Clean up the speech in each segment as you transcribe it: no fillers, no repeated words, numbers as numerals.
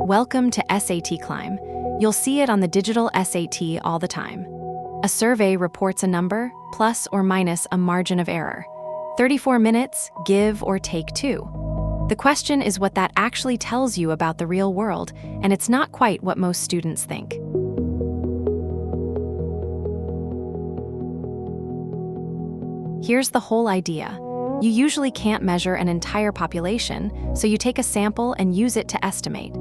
Welcome to SAT Climb. You'll see it on the digital SAT all the time. A survey reports a number, plus or minus a margin of error. 34 minutes, give or take 2. The question is what that actually tells you about the real world, and it's not quite what most students think. Here's the whole idea. You usually can't measure an entire population, so you take a sample and use it to estimate.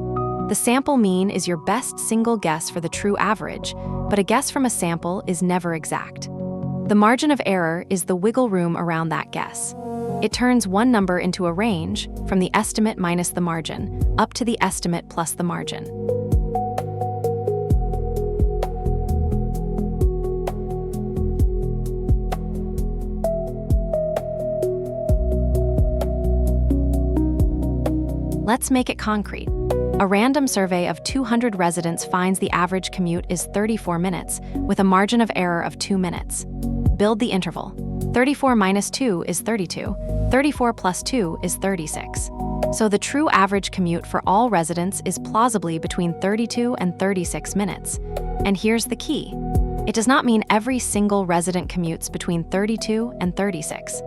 The sample mean is your best single guess for the true average, but a guess from a sample is never exact. The margin of error is the wiggle room around that guess. It turns one number into a range, from the estimate minus the margin, up to the estimate plus the margin. Let's make it concrete. A random survey of 200 residents finds the average commute is 34 minutes, with a margin of error of 2 minutes. Build the interval. 34 minus 2 is 32. 34 plus 2 is 36. So the true average commute for all residents is plausibly between 32 and 36 minutes. And here's the key. It does not mean every single resident commutes between 32 and 36.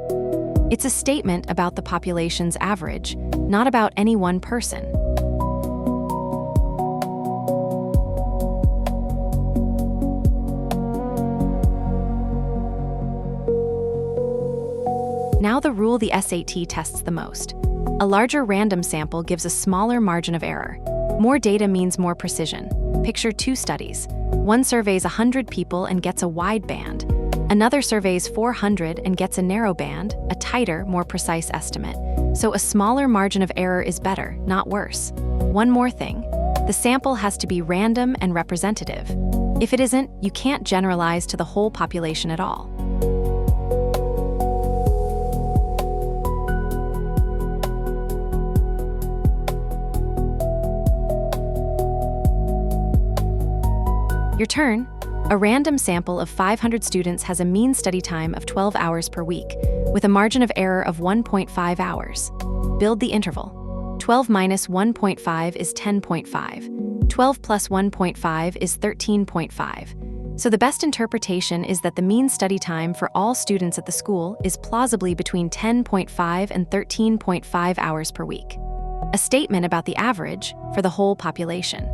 It's a statement about the population's average, not about any one person. Now the rule the SAT tests the most. A larger random sample gives a smaller margin of error. More data means more precision. Picture 2 studies. One surveys 100 people and gets a wide band. Another surveys 400 and gets a narrow band, a tighter, more precise estimate. So a smaller margin of error is better, not worse. One more thing. The sample has to be random and representative. If it isn't, you can't generalize to the whole population at all. Your turn. A random sample of 500 students has a mean study time of 12 hours per week, with a margin of error of 1.5 hours. Build the interval. 12 minus 1.5 is 10.5. 12 plus 1.5 is 13.5. So the best interpretation is that the mean study time for all students at the school is plausibly between 10.5 and 13.5 hours per week. A statement about the average for the whole population.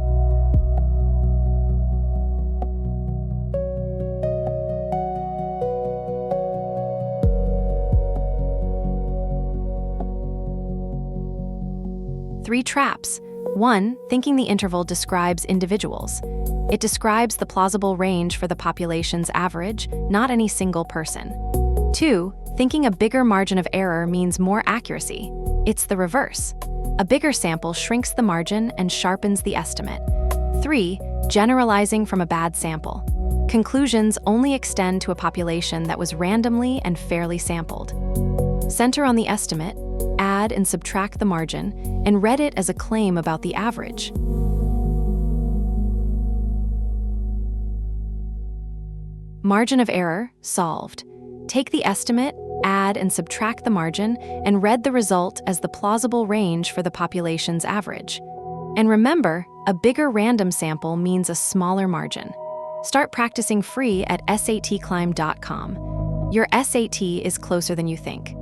Three traps. 1. Thinking the interval describes individuals. It describes the plausible range for the population's average, not any single person. 2. Thinking a bigger margin of error means more accuracy. It's the reverse. A bigger sample shrinks the margin and sharpens the estimate. 3. Generalizing from a bad sample. Conclusions only extend to a population that was randomly and fairly sampled. Center on the estimate, add and subtract the margin, and read it as a claim about the average. Margin of error, solved. Take the estimate, add and subtract the margin, and read the result as the plausible range for the population's average. And remember, a bigger random sample means a smaller margin. Start practicing free at satclimb.com. Your SAT is closer than you think.